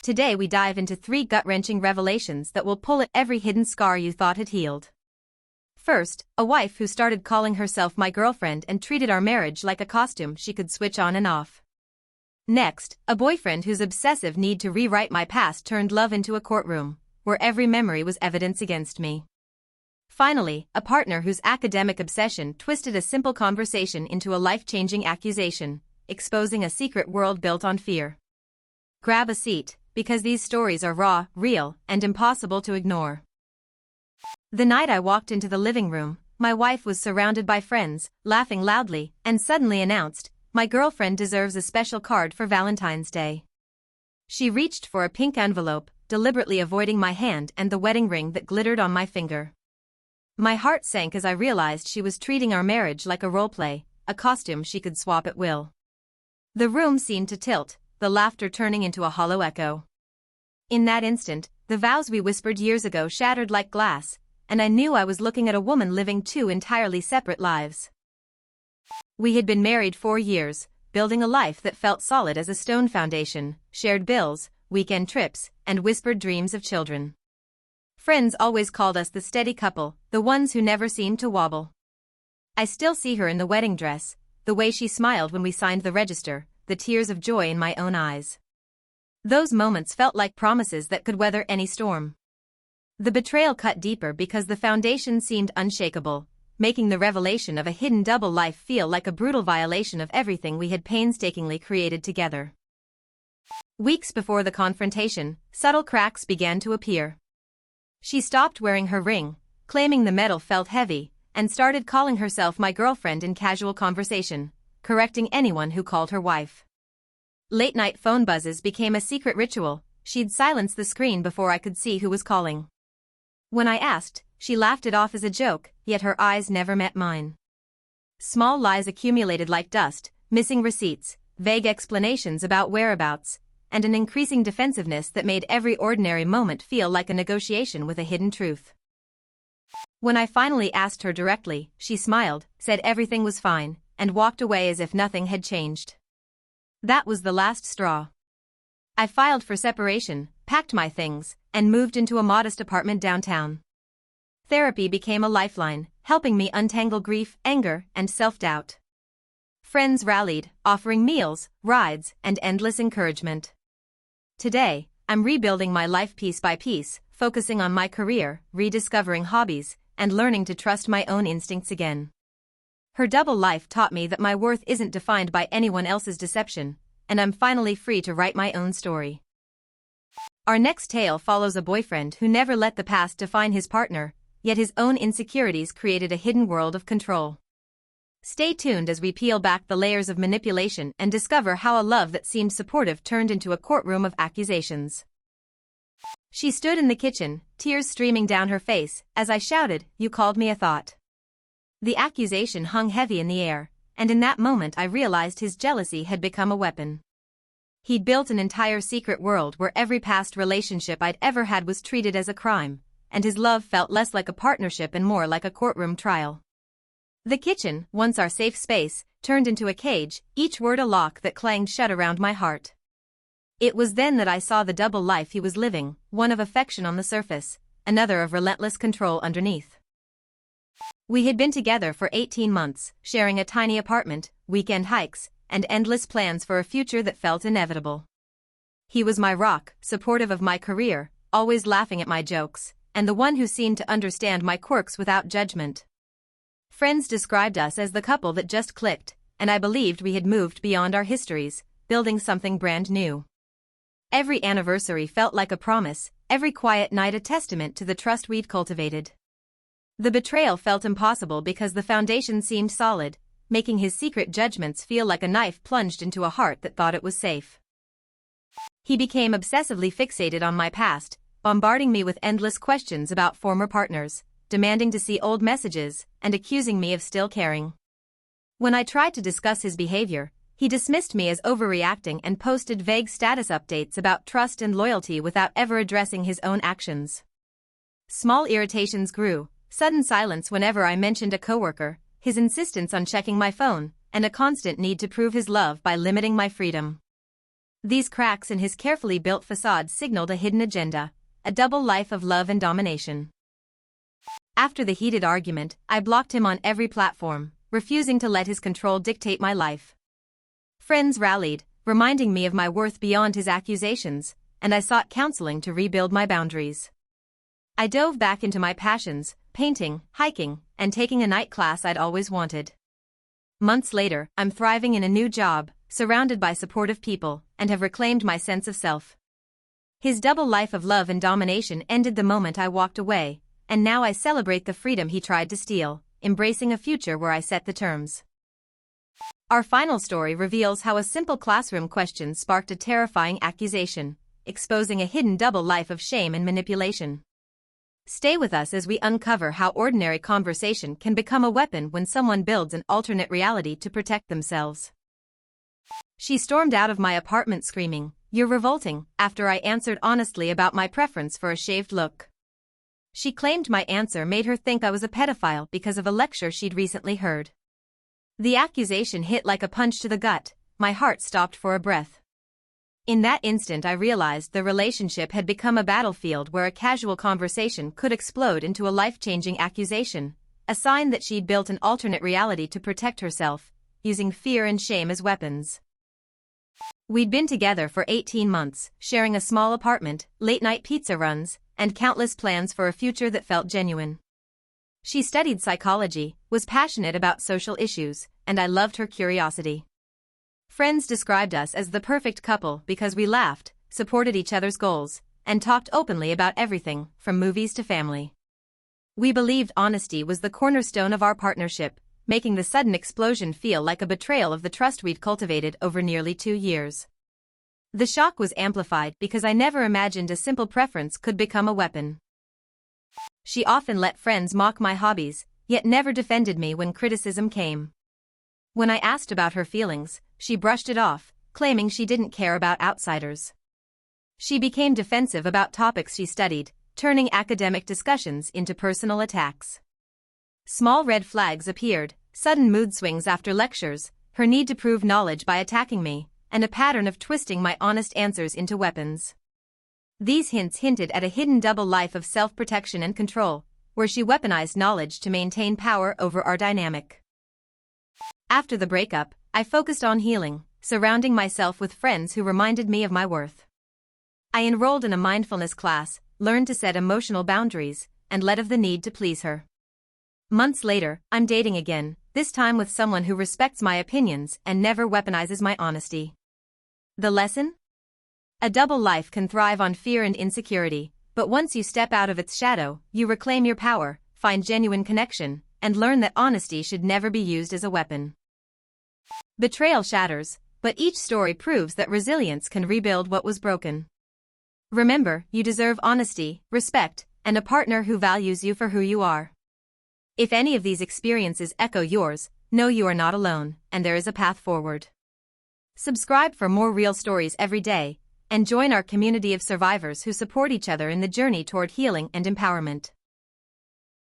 Today we dive into 3 gut-wrenching revelations that will pull at every hidden scar you thought had healed. First, a wife who started calling herself my girlfriend and treated our marriage like a costume she could switch on and off. Next, a boyfriend whose obsessive need to rewrite my past turned love into a courtroom, where every memory was evidence against me. Finally, a partner whose academic obsession twisted a simple conversation into a life-changing accusation, exposing a secret world built on fear. Grab a seat, because these stories are raw, real, and impossible to ignore. The night I walked into the living room, my wife was surrounded by friends, laughing loudly, and suddenly announced, "My girlfriend deserves a special card for Valentine's Day." She reached for a pink envelope, deliberately avoiding my hand and the wedding ring that glittered on my finger. My heart sank as I realized she was treating our marriage like a role-play, a costume she could swap at will. The room seemed to tilt, the laughter turning into a hollow echo. In that instant, the vows we whispered years ago shattered like glass, and I knew I was looking at a woman living 2 entirely separate lives. We had been married 4 years, building a life that felt solid as a stone foundation, shared bills, weekend trips, and whispered dreams of children. Friends always called us the steady couple, the ones who never seemed to wobble. I still see her in the wedding dress, the way she smiled when we signed the register, the tears of joy in my own eyes. Those moments felt like promises that could weather any storm. The betrayal cut deeper because the foundation seemed unshakable, making the revelation of a hidden double life feel like a brutal violation of everything we had painstakingly created together. Weeks before the confrontation, subtle cracks began to appear. She stopped wearing her ring, claiming the metal felt heavy, and started calling herself my girlfriend in casual conversation, correcting anyone who called her wife. Late-night phone buzzes became a secret ritual. She'd silence the screen before I could see who was calling. When I asked, she laughed it off as a joke, yet her eyes never met mine. Small lies accumulated like dust, missing receipts, vague explanations about whereabouts, and an increasing defensiveness that made every ordinary moment feel like a negotiation with a hidden truth. When I finally asked her directly, she smiled, said everything was fine, and walked away as if nothing had changed. That was the last straw. I filed for separation, packed my things, and moved into a modest apartment downtown. Therapy became a lifeline, helping me untangle grief, anger, and self-doubt. Friends rallied, offering meals, rides, and endless encouragement. Today, I'm rebuilding my life piece by piece, focusing on my career, rediscovering hobbies, and learning to trust my own instincts again. Her double life taught me that my worth isn't defined by anyone else's deception, and I'm finally free to write my own story. Our next tale follows a boyfriend who never let the past define his partner, yet his own insecurities created a hidden world of control. Stay tuned as we peel back the layers of manipulation and discover how a love that seemed supportive turned into a courtroom of accusations. She stood in the kitchen, tears streaming down her face, as I shouted, "You called me a thought." The accusation hung heavy in the air, and in that moment I realized his jealousy had become a weapon. He'd built an entire secret world where every past relationship I'd ever had was treated as a crime, and his love felt less like a partnership and more like a courtroom trial. The kitchen, once our safe space, turned into a cage, each word a lock that clanged shut around my heart. It was then that I saw the double life he was living, one of affection on the surface, another of relentless control underneath. We had been together for 18 months, sharing a tiny apartment, weekend hikes, and endless plans for a future that felt inevitable. He was my rock, supportive of my career, always laughing at my jokes, and the one who seemed to understand my quirks without judgment. Friends described us as the couple that just clicked, and I believed we had moved beyond our histories, building something brand new. Every anniversary felt like a promise, every quiet night a testament to the trust we'd cultivated. The betrayal felt impossible because the foundation seemed solid, making his secret judgments feel like a knife plunged into a heart that thought it was safe. He became obsessively fixated on my past, bombarding me with endless questions about former partners, demanding to see old messages, and accusing me of still caring. When I tried to discuss his behavior, he dismissed me as overreacting and posted vague status updates about trust and loyalty without ever addressing his own actions. Small irritations grew, sudden silence whenever I mentioned a coworker, his insistence on checking my phone, and a constant need to prove his love by limiting my freedom. These cracks in his carefully built facade signaled a hidden agenda, a double life of love and domination. After the heated argument, I blocked him on every platform, refusing to let his control dictate my life. Friends rallied, reminding me of my worth beyond his accusations, and I sought counseling to rebuild my boundaries. I dove back into my passions, painting, hiking, and taking a night class I'd always wanted. Months later, I'm thriving in a new job, surrounded by supportive people, and have reclaimed my sense of self. His double life of love and domination ended the moment I walked away, and now I celebrate the freedom he tried to steal, embracing a future where I set the terms. Our final story reveals how a simple classroom question sparked a terrifying accusation, exposing a hidden double life of shame and manipulation. Stay with us as we uncover how ordinary conversation can become a weapon when someone builds an alternate reality to protect themselves. She stormed out of my apartment screaming, "You're revolting," after I answered honestly about my preference for a shaved look. She claimed my answer made her think I was a pedophile because of a lecture she'd recently heard. The accusation hit like a punch to the gut. My heart stopped for a breath. In that instant I realized the relationship had become a battlefield where a casual conversation could explode into a life-changing accusation, a sign that she'd built an alternate reality to protect herself, using fear and shame as weapons. We'd been together for 18 months, sharing a small apartment, late-night pizza runs, and countless plans for a future that felt genuine. She studied psychology, was passionate about social issues, and I loved her curiosity. Friends described us as the perfect couple because we laughed, supported each other's goals, and talked openly about everything, from movies to family. We believed honesty was the cornerstone of our partnership, making the sudden explosion feel like a betrayal of the trust we'd cultivated over nearly 2 years. The shock was amplified because I never imagined a simple preference could become a weapon. She often let friends mock my hobbies, yet never defended me when criticism came. When I asked about her feelings, she brushed it off, claiming she didn't care about outsiders. She became defensive about topics she studied, turning academic discussions into personal attacks. Small red flags appeared, sudden mood swings after lectures, her need to prove knowledge by attacking me, and a pattern of twisting my honest answers into weapons. These hints hinted at a hidden double life of self-protection and control, where she weaponized knowledge to maintain power over our dynamic. After the breakup, I focused on healing, surrounding myself with friends who reminded me of my worth. I enrolled in a mindfulness class, learned to set emotional boundaries, and let of the need to please her. Months later, I'm dating again, this time with someone who respects my opinions and never weaponizes my honesty. The lesson? A double life can thrive on fear and insecurity, but once you step out of its shadow, you reclaim your power, find genuine connection, and learn that honesty should never be used as a weapon. Betrayal shatters, but each story proves that resilience can rebuild what was broken. Remember, you deserve honesty, respect, and a partner who values you for who you are. If any of these experiences echo yours, know you are not alone, and there is a path forward. Subscribe for more real stories every day, and join our community of survivors who support each other in the journey toward healing and empowerment.